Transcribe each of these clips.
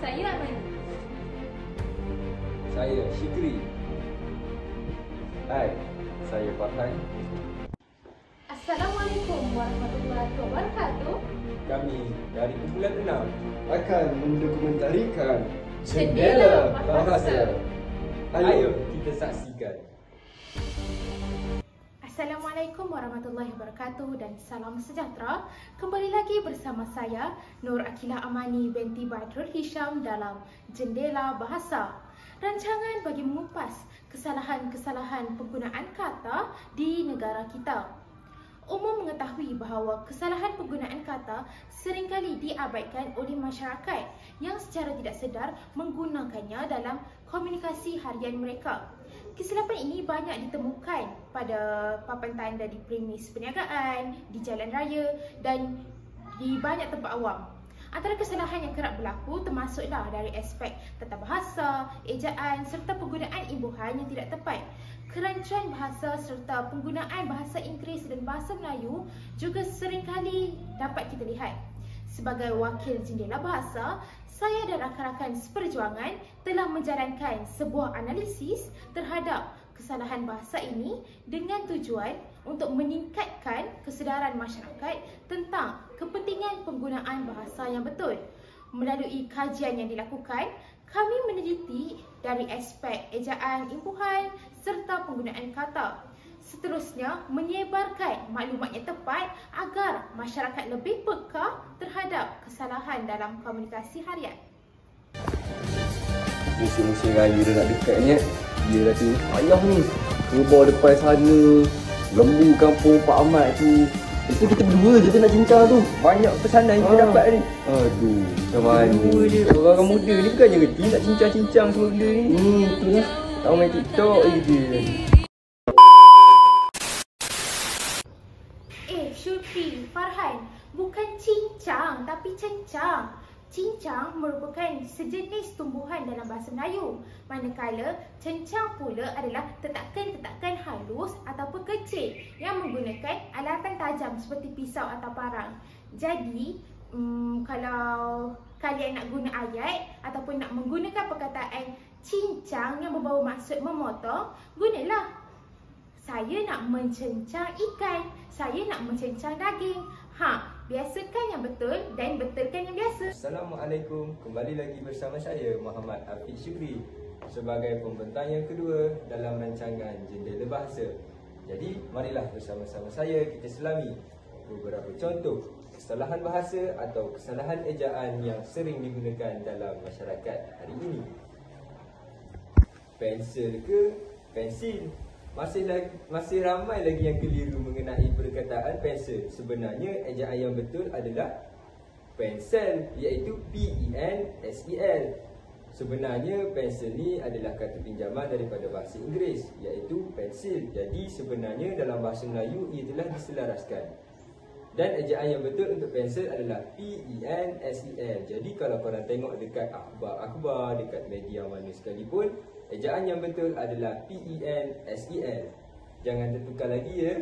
Saya Amani. Saya Syikri. Hai, saya Farhan. Assalamualaikum warahmatullahi wabarakatuh. Kami dari kumpulan 6 akan mendokumentarikan Jendela Bahasa. Ayo kita saksikan. Assalamualaikum warahmatullahi wabarakatuh dan salam sejahtera. Kembali lagi bersama saya Nur Akilah Amani binti Badrul Hisham dalam Jendela Bahasa. Rancangan bagi mengupas kesalahan-kesalahan penggunaan kata di negara kita. Umum mengetahui bahawa kesalahan penggunaan kata seringkali diabaikan oleh masyarakat yang secara tidak sedar menggunakannya dalam komunikasi harian mereka. Kesilapan ini banyak ditemukan pada papan tanda di premis perniagaan, di jalan raya dan di banyak tempat awam. Antara kesalahan yang kerap berlaku termasuklah dari aspek tata bahasa, ejaan serta penggunaan imbuhan yang tidak tepat. Kerancuan bahasa serta penggunaan bahasa Inggeris dan bahasa Melayu juga seringkali dapat kita lihat. Sebagai wakil Jendela Bahasa, saya dan rakan-rakan seperjuangan telah menjalankan sebuah analisis terhadap kesalahan bahasa ini dengan tujuan untuk meningkatkan kesedaran masyarakat tentang kepentingan penggunaan bahasa yang betul. Melalui kajian yang dilakukan, kami meneliti dari aspek ejaan imbuhan serta penggunaan kata. Seterusnya, menyebarkan maklumat yang tepat agar masyarakat lebih peka terhadap kesalahan dalam komunikasi harian. musim-musim raya dah nak dekat ni. Dia dah tengok ayah ni kerbau depan sana, lembu kampung Pak Ahmad tu. Itu kita berdua je tu nak cincang tu. Banyak pesanan kita dapat ni. Aduh, macam mana je. Orang-orang muda ni bukannya reti nak cincang-cincang semua benda ni. Tu lah. Tahu main TikTok je dia. Syukri, Farhan, bukan cincang tapi cencang. Cincang merupakan sejenis tumbuhan dalam bahasa Melayu, manakala cencang pula adalah tetakan-tetakan halus ataupun kecil yang menggunakan alatan tajam seperti pisau atau parang. Jadi, kalau kalian nak guna ayat ataupun nak menggunakan perkataan cincang yang berbawa maksud memotong, gunalah. Saya nak mencencang ikan, saya nak mencencang daging. Biasakan yang betul dan betulkan yang biasa. Assalamualaikum, kembali lagi bersama saya Muhammad Hafiz Syukri sebagai pembentang yang kedua dalam rancangan Jendela Bahasa. Jadi, marilah bersama-sama saya kita selami beberapa contoh kesalahan bahasa atau kesalahan ejaan yang sering digunakan dalam masyarakat hari ini. Pensel ke pensil? Masih ramai lagi yang keliru mengenai perkataan pensel. Sebenarnya ejaan yang betul adalah pensel, iaitu P-E-N-S-E-L. Sebenarnya pensel ni adalah kata pinjaman daripada bahasa Inggeris, iaitu pensil. Jadi sebenarnya dalam bahasa Melayu ia telah diselaraskan. Dan ejaan yang betul untuk pensel adalah P-E-N-S-E-L. Jadi kalau korang tengok dekat akhbar, dekat media mana sekalipun, ejaan yang betul adalah P-E-N-S-E-L. Jangan tertukar lagi ya.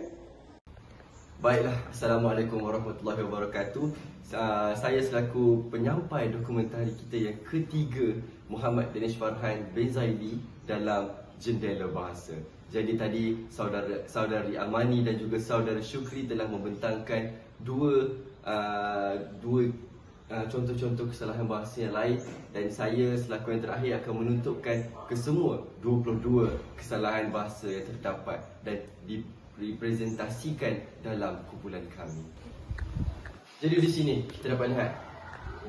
Baiklah, Assalamualaikum warahmatullahi wabarakatuh. Saya selaku penyampai dokumentari kita yang ketiga, Muhammad Danish Farhan bin Zaidi dalam Jendela Bahasa. Jadi tadi saudari Amani dan juga saudara Syukri telah membentangkan dua contoh-contoh kesalahan bahasa yang lain, dan saya selaku yang terakhir akan menuntukkan kesemua 22 kesalahan bahasa yang terdapat dan dipresentasikan dalam kumpulan kami. Jadi di sini kita dapat lihat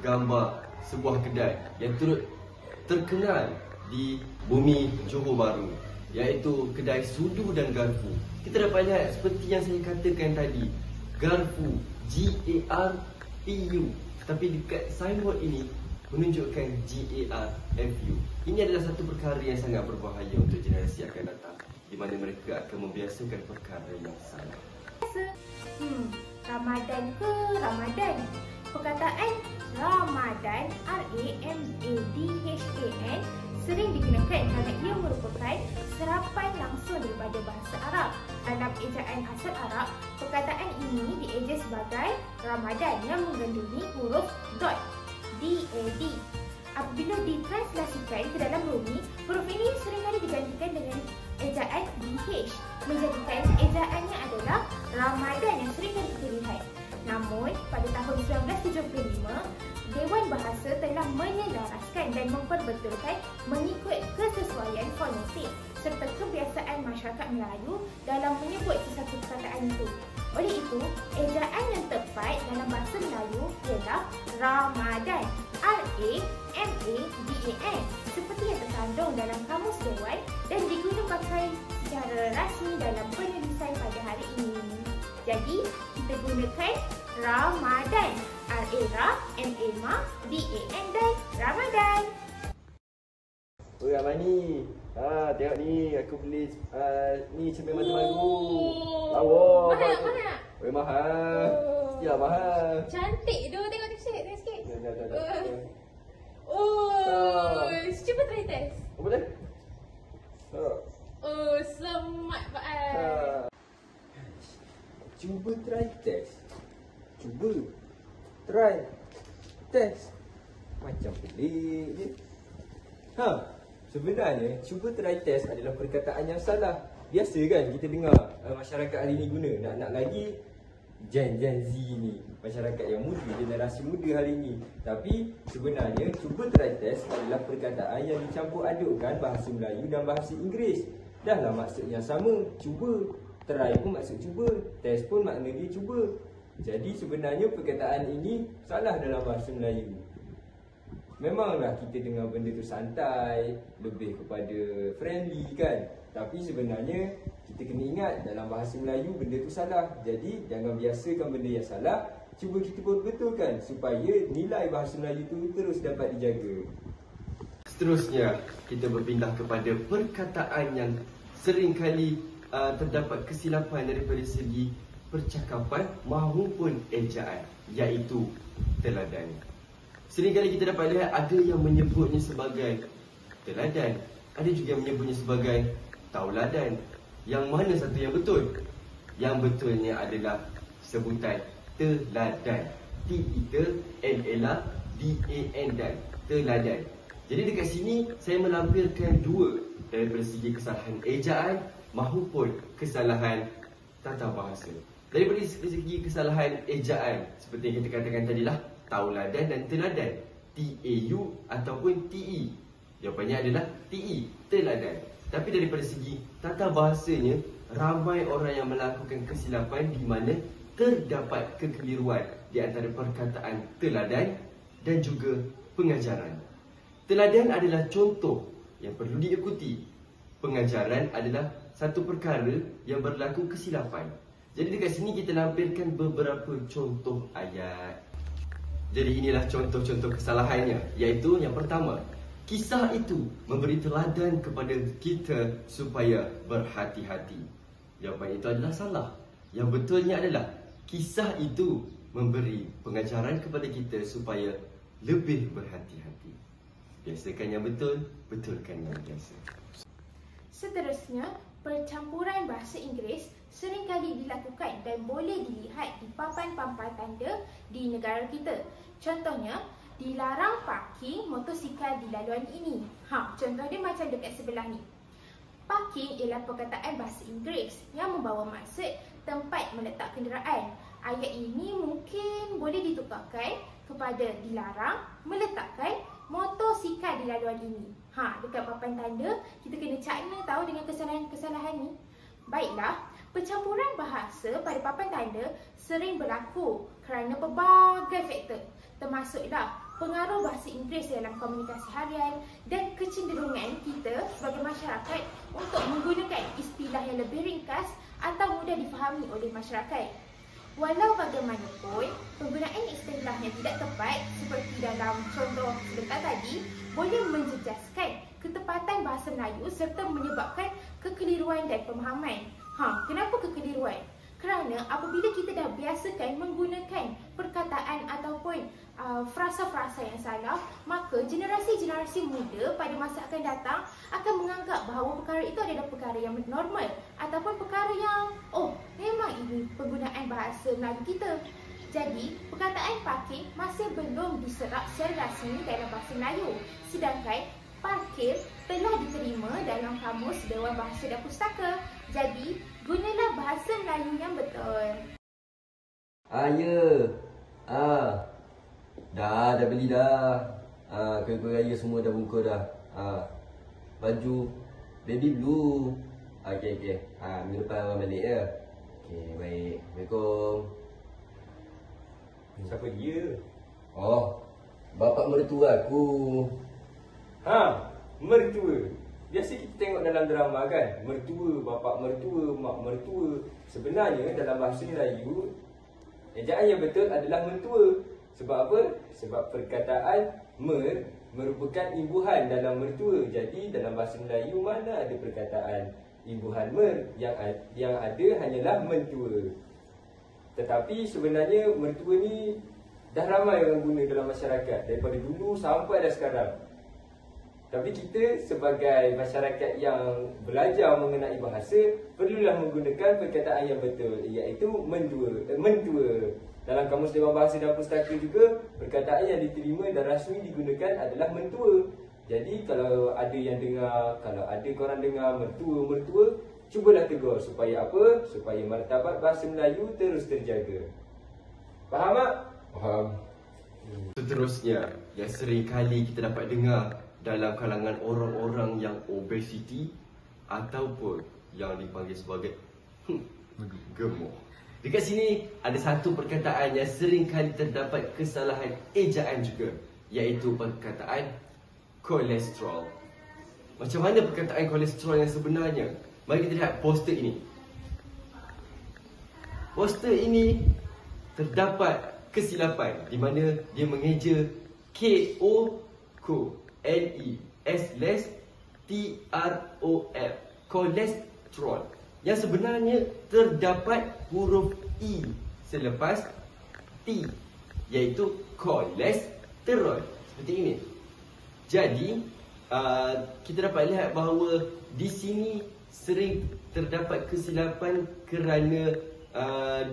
gambar sebuah kedai yang turut terkenal di bumi Johor Bahru, iaitu kedai sudu dan garpu. Kita dapat lihat seperti yang saya katakan tadi, garpu, G-A-R-P-U. Tapi dekat signboard ini menunjukkan G-A-R-F-U. Ini adalah satu perkara yang sangat berbahaya untuk generasi akan datang, di mana mereka akan membiasakan perkara yang salah. Ramadan ke Ramadan? Perkataan Ramadan, R-A-M-A-D-H-A-N, sering digunakan kerana ia merupakan serapan langsung daripada bahasa Arab. Dalam ejaan asal Arab, perkataan ini dieja sebagai Ramadan yang mengandungi huruf dot, D-A-D. apabila ditranslasikan ke dalam rumi, huruf ini seringkali digantikan dengan ejaan DH, menjadikan ejaannya adalah Ramadan yang seringkali kita lihat. Namun, pada tahun 1975, Dewan Bahasa telah menyelaraskan dan memperbetulkan mengikut kesesuaian fonetik serta kebiasaan masyarakat Melayu dalam menyebut sesuatu perkataan itu. Oleh itu, ejaan yang tepat dalam bahasa Melayu ialah Ramadan, R-A-M-A-D-A-N, seperti yang terkandung dalam Kamus Dewan dan digunakan pakai secara rasmi dalam penulisan pada hari ini. Jadi, kita gunakan Ramadan, R-A-M-A-D-A-N dan Ramadan. Oi Amani, tengok ni aku beli ni cermin mata baru. Lawa. Mana? Oi mahal. Mestilah mahal. Cantik tu, tengok sikit. Dah. Oh, cuba try test. Apa boleh? Oh, selamat Pak Al. Cuba try test. Cuba try test. Macam pelik je. Sebenarnya cuba try test adalah perkataan yang salah. Biasa kan kita dengar masyarakat hari ni guna. Nak lagi Gen Z ni, masyarakat yang muda, generasi muda hari ni. Tapi sebenarnya cuba try test adalah perkataan yang dicampur adukkan bahasa Melayu dan bahasa Inggeris. Dah lah maksud yang sama. Cuba, try pun maksud cuba, test pun makna dia cuba. Jadi sebenarnya perkataan ini salah dalam bahasa Melayu. Memanglah kita dengar benda tu santai, lebih kepada friendly kan. Tapi sebenarnya kita kena ingat dalam bahasa Melayu benda tu salah. Jadi jangan biasakan benda yang salah. Cuba kita betulkan supaya nilai bahasa Melayu tu terus dapat dijaga. Seterusnya, kita berpindah kepada perkataan yang seringkali terdapat kesilapan daripada segi percakapan maupun ejaan, iaitu teladan. Seringkali kita dapat lihat ada yang menyebutnya sebagai teladan, ada juga yang menyebutnya sebagai tauladan. Yang mana satu yang betul? Yang betulnya adalah sebutan teladan. T-E-L-L-A-D-A-N dan teladan. Jadi dekat sini saya melampirkan dua daripada segi kesalahan ejaan maupun kesalahan tata bahasa. Daripada segi kesalahan ejaan, seperti yang kita katakan tadilah, tauladan dan teladan, T-A-U ataupun T-E. Jawapannya adalah T-E, teladan. Tapi daripada segi tata bahasanya, ramai orang yang melakukan kesilapan di mana terdapat kekeliruan di antara perkataan teladan dan juga pengajaran. Teladan adalah contoh yang perlu diikuti. Pengajaran adalah satu perkara yang berlaku kesilapan. Jadi dekat sini kita lampirkan beberapa contoh ayat. Jadi inilah contoh-contoh kesalahannya, iaitu yang pertama, kisah itu memberi teladan kepada kita supaya berhati-hati. Jawapan itu adalah salah. Yang betulnya adalah kisah itu memberi pengajaran kepada kita supaya lebih berhati-hati. Biasakan yang betul, betulkan yang biasa. Seterusnya, percampuran bahasa Inggeris seringkali dilakukan dan boleh dilihat di papan-papan tanda di negara kita. Contohnya, dilarang parking motosikal di laluan ini. Contoh dia macam dekat sebelah ni. Parking ialah perkataan bahasa Inggeris yang membawa maksud tempat meletak kenderaan. Ayat ini mungkin boleh ditukarkan kepada dilarang meletakkan motosikal di laluan ini. Dekat papan tanda, kita kena cakna tahu dengan kesalahan-kesalahan ni. Baiklah, percampuran bahasa pada papan tanda sering berlaku kerana pelbagai faktor, termasuklah pengaruh bahasa Inggeris dalam komunikasi harian dan kecenderungan kita sebagai masyarakat untuk menggunakan istilah yang lebih ringkas atau mudah difahami oleh masyarakat. Walau bagaimanapun, penggunaan istilah yang tidak tepat seperti dalam contoh sebentar tadi boleh menjejaskan ketepatan bahasa Melayu serta menyebabkan kekeliruan dan pemahaman. Kenapa kekeliruan? Kerana apabila kita dah biasakan menggunakan perkataan ataupun frasa-frasa yang salah, maka generasi-generasi muda pada masa akan datang akan menganggap bahawa perkara itu adalah perkara yang normal ataupun perkara yang memang ini penggunaan bahasa Melayu kita. Jadi, perkataan parking masih belum diserap secara rasmi dalam bahasa Melayu. Sedangkan parkir telah diterima dalam Kamus Dewan Bahasa dan Pustaka. Jadi, gunalah bahasa Melayu yang betul. Ya. Dah beli dah. Kuih-kuih raya semua dah bungkus dah. Baju baby blue. Okey. Minggu depan abang balik ya. Okey, baik. Assalamualaikum. Siapa dia? Oh, bapak mertua aku. Mertua. Biasa kita tengok dalam drama kan, mertua, bapak mertua, mak mertua. Sebenarnya dalam bahasa Melayu, ejaan yang betul adalah mentua. Sebab apa? Sebab perkataan merupakan imbuhan dalam mertua. Jadi dalam bahasa Melayu mana ada perkataan imbuhan yang ada hanyalah mentua. Tetapi sebenarnya mertua ni dah ramai orang guna dalam masyarakat daripada dulu sampai dah sekarang. Tapi kita sebagai masyarakat yang belajar mengenai bahasa perlulah menggunakan perkataan yang betul, iaitu mentua. Dalam Kamus Dewan Bahasa dan Pustaka juga perkataan yang diterima dan rasmi digunakan adalah mentua. Jadi kalau ada yang dengar, kalau ada korang dengar mertua, cubalah tegur supaya apa? Supaya martabat bahasa Melayu terus terjaga. Faham tak? Faham. Seterusnya, yang sering kali kita dapat dengar dalam kalangan orang-orang yang obesiti ataupun yang dipanggil sebagai gemuk. Dekat sini ada satu perkataan yang sering kali terdapat kesalahan ejaan juga, iaitu perkataan kolesterol. Macam mana perkataan kolesterol yang sebenarnya? Mari kita lihat poster ini. Poster ini terdapat kesilapan di mana dia mengeja KOLESTROL, kolesterol, yang sebenarnya terdapat huruf E selepas T, iaitu kolesterol. Seperti ini. Jadi kita dapat lihat bahawa di sini sering terdapat kesilapan kerana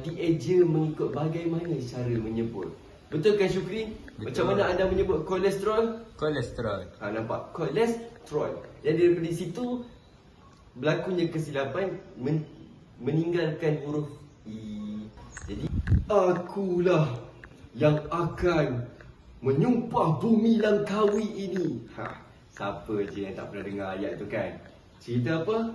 dieja mengikut bagaimana cara menyebut. Betul kan Syukri? Betul. Macam mana anda menyebut kolesterol? Kolesterol. Nampak? Kolesterol. Jadi daripada situ berlakunya kesilapan meninggalkan huruf E. Jadi akulah yang akan menyumpah bumi Langkawi ini. Siapa je yang tak pernah dengar ayat tu kan? Cerita apa?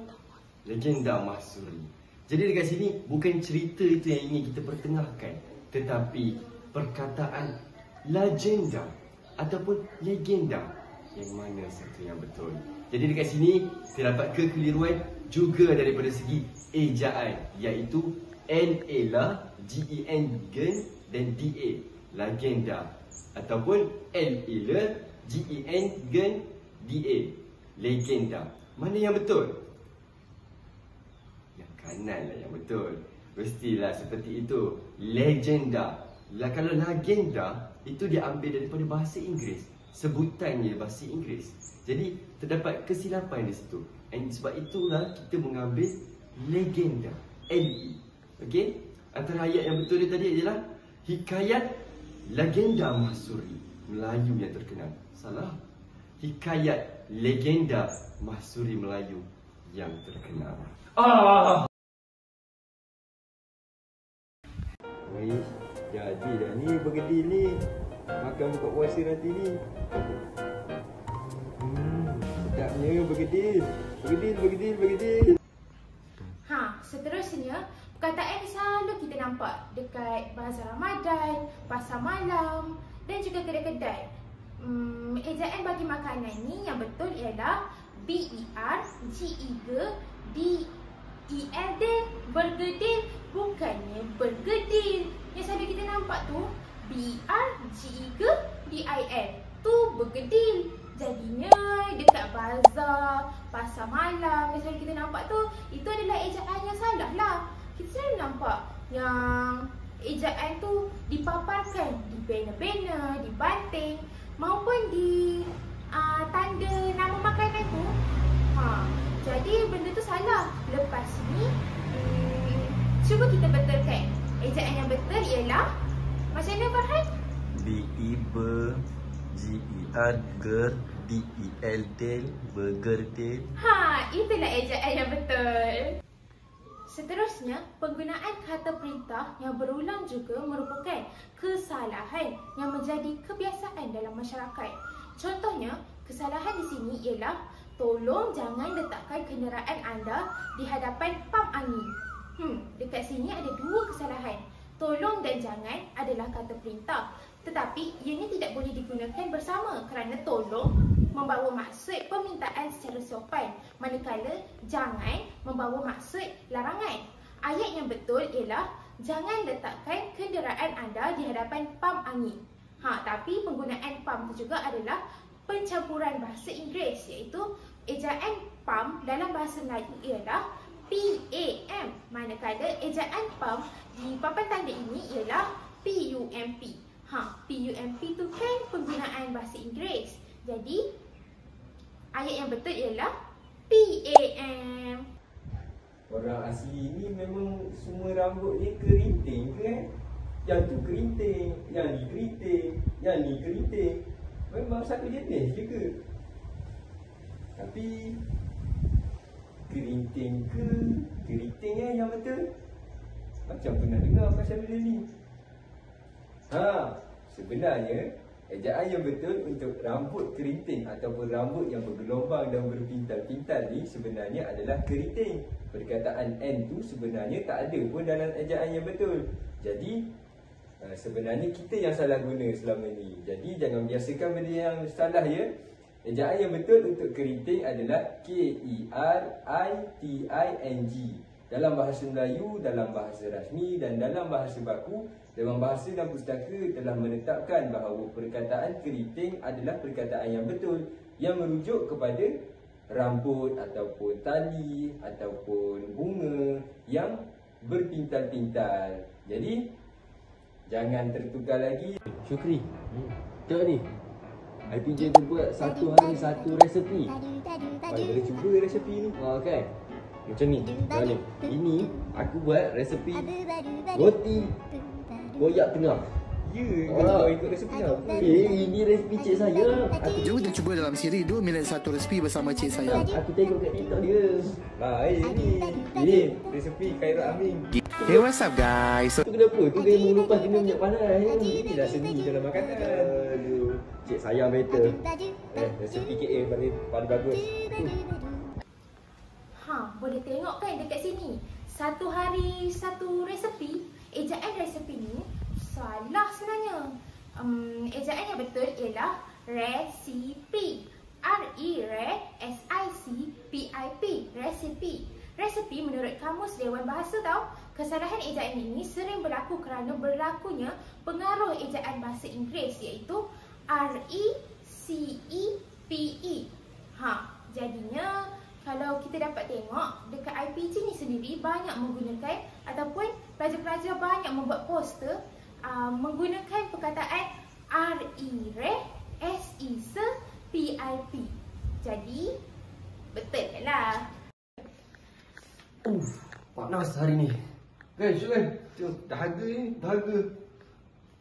Legenda Mahsuri. Jadi dekat sini bukan cerita itu yang ingin kita pertengahkan, tetapi perkataan legenda ataupun legenda. Yang mana satu yang betul? Jadi dekat sini terdapat kekeliruan juga daripada segi ejaan, iaitu N-A-L-A, G-E-N gen dan D-A, legenda, ataupun L-I-L, G-E-N gen D-A, legenda. Mana yang betul? Yang kanan lah yang betul. Mestilah seperti itu. Legenda. Kalau legenda itu diambil daripada bahasa Inggeris, sebutannya bahasa Inggeris. Jadi terdapat kesilapan di situ. And sebab itulah kita mengambil legenda, L-E. Okey? Antara ayat yang betul dia tadi adalah hikayat legenda Mahsuri, Melayu yang terkenal. Salah. Hikayat legenda Mahsuri Melayu yang terkenal. Wih, jadi dah ni bergedil ni. Makan buka puasa nanti ni. Sedapnya bergedil. Bergedil. Seterusnya, perkataan yang selalu kita nampak dekat bazar Ramadan, pasar malam dan juga kedai-kedai. Ejaan bagi makanan ni yang betul ialah B-E-R-G-E-D-E-L-D, bergedil, bukannya bergedil. Yang selalu kita nampak tu B-E-R-G-E-D-I-L, tu bergedil. Jadinya dekat bazar, pasar malam yang selalu kita nampak tu, itu adalah ejaan yang salah lah. Kita selalu nampak yang ejaan tu dipaparkan di banner-banner, di banting maupun di tanda nama makanan tu. Jadi benda tu salah. Lepas ni cuba kita betulkan. Ejaan yang betul ialah Macam mana Farhan? B-E-B G-E-R Ger D-E-L Del Burger Del. Itulah ejaan yang betul. Seterusnya, penggunaan kata perintah yang berulang juga merupakan kesalahan yang menjadi kebiasaan dalam masyarakat. Contohnya, kesalahan di sini ialah tolong jangan letakkan kenderaan anda di hadapan pam angin. Dekat sini ada dua kesalahan. Tolong dan jangan adalah kata perintah. Tetapi ianya tidak boleh digunakan bersama kerana tolong membawa maksud permintaan secara sopan, manakala jangan membawa maksud larangan. Ayat yang betul ialah jangan letakkan kenderaan anda di hadapan pam angin. Tapi penggunaan pam itu juga adalah pencampuran bahasa Inggeris, iaitu ejaan pam dalam bahasa Melayu ialah PAM, manakala ejaan pam di papan tanda ini ialah PUMP. PUMP tu kan penggunaan bahasa Inggeris. Jadi ayat yang betul ialah PAM. Orang asli ni memang semua rambut dia keriting ke kan? Yang tu keriting, yang ni keriting, yang ni keriting. Memang satu jenis je ke? Tapi keriting ke keriting yang betul? Macam pernah dengar pasal benda ni. Sebenarnya ejaan yang betul untuk rambut keriting ataupun rambut yang bergelombang dan berpintal-pintal ni sebenarnya adalah keriting. Perkataan N tu sebenarnya tak ada pun dalam ejaan yang betul. Jadi sebenarnya kita yang salah guna selama ni. Jadi jangan biasakan benda yang salah ya. Ejaan yang betul untuk keriting adalah K-E-R-I-T-I-N-G. Dalam bahasa Melayu, dalam bahasa rasmi dan dalam bahasa baku, Dewan Bahasa dan Pustaka telah menetapkan bahawa perkataan keriting adalah perkataan yang betul yang merujuk kepada rambut ataupun tali ataupun bunga yang berpintal-pintal. Jadi jangan tertukar lagi. Syukri, tengok ni. IPJ tu buat satu hari satu resepi. Mari boleh cuba resepi ni. Kan? Macam ni. Tengok ni. Ini aku buat resepi roti koyak tengah. Ya, kau ikut resepi apa? Ini resepi cik saya. Jom kita cuba dalam siri 2 minit satu resepi bersama cik saya. Aku tengok kat TikTok dia. Baik ni. Ini resepi Khairul Amin. Hey, what's up guys? Tu kenapa? Tu dia mengelupas kena minyak panas. Inilah seni dalam makanan. Aduh, cik saya better. Resepi KA paling bagus. Boleh tengok kan dekat sini. Satu hari satu resepi. Ejaan resepi ni salah sebenarnya. Ejaan yang betul ialah resipi. R-E-S-I-C-P-I-P. Resipi. Resepi menurut Kamus Dewan Bahasa tahu. Kesalahan ejaan ini sering berlaku kerana berlakunya pengaruh ejaan bahasa Inggeris iaitu R-E-C-E-P-E. Jadinya kalau kita dapat tengok dekat IPG ni sendiri banyak menggunakan ataupun pelajar-pelajar banyak membuat poster menggunakan perkataan R-E-S-I-C-P-I-P. Jadi betul lah. Panas hari ni. Kan, Syuk kan? Tengok, dahaga ni, dahaga.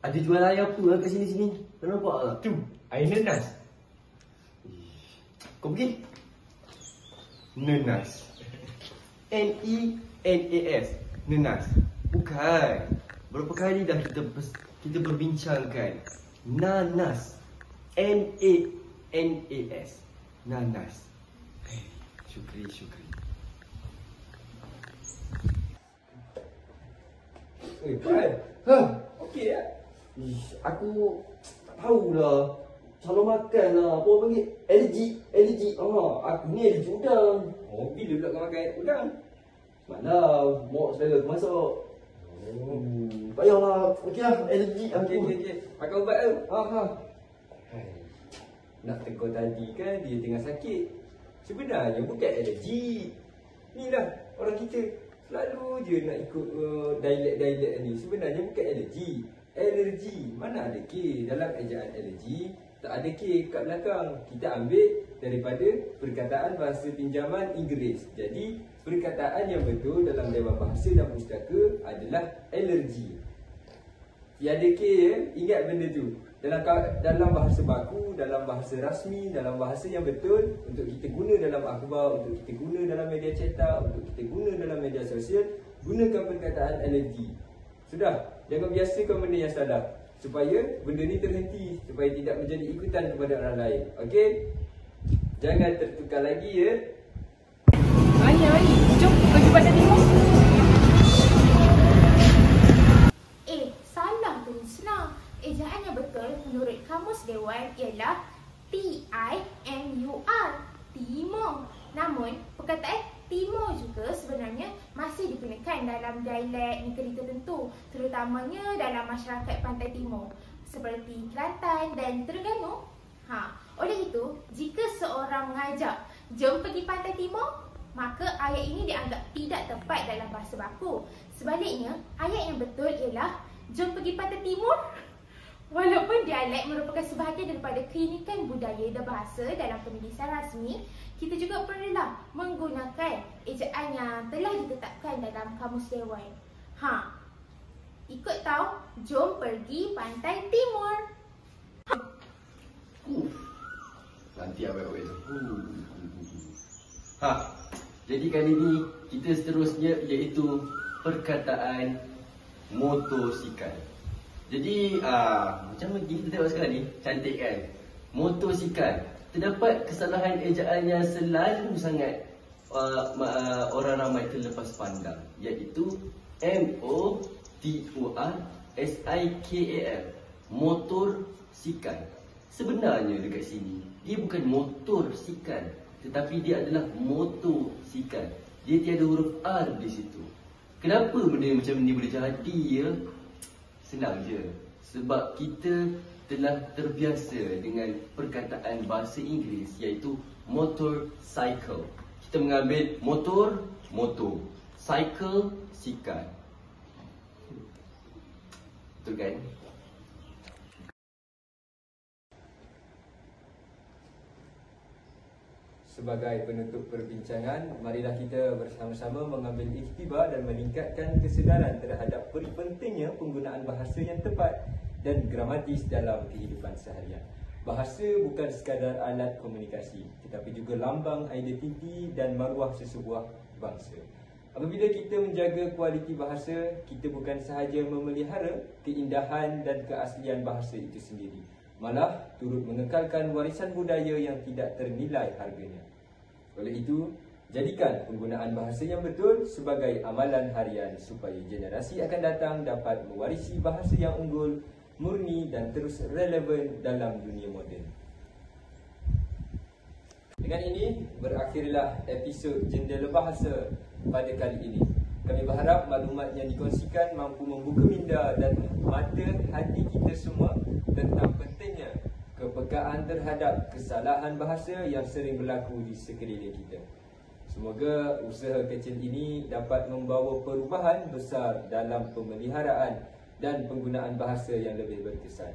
Ada jual air apa lah kat sini-sini? Kau nampak tak? Tu, air nenas. Kau pergi? Nenas. N-E-N-A-S. Nenas. Bukan. Berapa kali dah kita berbincangkan nanas. N-A-N-A-S. Nanas. Syukri. Pan. Okey tak? Aku tak tahulah. Calon makan lah. Apa orang panggil? Alergi. Aku ni alergi udang. Bila pula kau makan udang? Semalam, mak saudara aku masak. Tak payahlah. Okey lah, alergi aku. Okey. Makan ubat tu. Nak tegur tadi kan dia tengah sakit. Sebenarnya bukan alergi. Inilah orang kita selalu je nak ikut dialek-dialek ni. Sebenarnya bukan alergi. Alergi. Mana ada K dalam ejaan alergi? Tak ada K kat belakang. Kita ambil daripada perkataan bahasa pinjaman Inggeris. Jadi perkataan yang betul dalam Dewan Bahasa dan Pustaka adalah alergi. Tiada K ya, ingat benda tu. Dalam bahasa baku, dalam bahasa rasmi, dalam bahasa yang betul untuk kita guna dalam akhbar, untuk kita guna dalam media cetak, untuk kita guna dalam media sosial, gunakan perkataan allergy. Sudah, jangan biasakan benda yang salah supaya benda ni terhenti, supaya tidak menjadi ikutan kepada orang lain. Okey? Jangan tertukar lagi ya. Mari, jom pergi Pantai Timur. Salah tu senang. Ejaan yang betul menurut Kamus Dewan ialah T-I-M-U-R, Timur. Namun, perkataan Timur juga sebenarnya masih digunakan dalam dialek negeri tertentu, terutamanya dalam masyarakat Pantai Timur seperti Kelantan dan Terengganu. Oleh itu, jika seorang mengajak, jom pergi Pantai Timur, maka ayat ini dianggap tidak tepat dalam bahasa baku. Sebaliknya, ayat yang betul ialah jom pergi Pantai Timur. Walaupun dialek merupakan sebahagian daripada keunikan budaya dan bahasa dalam penulisan rasmi, kita juga perlulah menggunakan ejaan yang telah ditetapkan dalam Kamus Dewan. Ikut tahu, jom pergi Pantai Timur. Nanti awet-awet tu. Jadi kali ni kita seterusnya iaitu perkataan motosikal. Jadi macam kita tengok sekarang ni, cantik kan? Motosikal. Terdapat kesalahan ejaan yang selalu sangat orang ramai terlepas pandang, iaitu M-O-T-O-R-S-I-K-A-L, motorsikal. Sebenarnya dekat sini dia bukan motorsikal, tetapi dia adalah motosikal. Dia tiada huruf R di situ. Kenapa benda macam ni boleh jadi ya? Senang je. Sebab kita telah terbiasa dengan perkataan bahasa Inggeris iaitu motorcycle. Kita mengambil motor, cycle, sikal. Betul kan? Sebagai penutup perbincangan, marilah kita bersama-sama mengambil iktibar dan meningkatkan kesedaran terhadap pentingnya penggunaan bahasa yang tepat dan gramatis dalam kehidupan seharian. Bahasa bukan sekadar alat komunikasi, tetapi juga lambang identiti dan maruah sesebuah bangsa. Apabila kita menjaga kualiti bahasa, kita bukan sahaja memelihara keindahan dan keaslian bahasa itu sendiri, malah turut mengekalkan warisan budaya yang tidak ternilai harganya. Oleh itu, jadikan penggunaan bahasa yang betul sebagai amalan harian supaya generasi akan datang dapat mewarisi bahasa yang unggul, murni dan terus relevan dalam dunia moden. Dengan ini, berakhirlah episod Jendela Bahasa pada kali ini. Kami berharap maklumat yang dikongsikan mampu membuka minda dan mata hati kita semua tentang pentingnya kepekaan terhadap kesalahan bahasa yang sering berlaku di sekeliling kita. Semoga usaha kecil ini dapat membawa perubahan besar dalam pemeliharaan dan penggunaan bahasa yang lebih berkesan.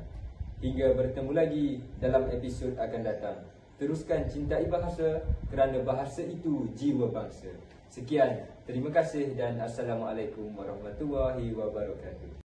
Hingga bertemu lagi dalam episod akan datang. Teruskan cintai bahasa kerana bahasa itu jiwa bangsa. Sekian, terima kasih dan Assalamualaikum warahmatullahi wabarakatuh.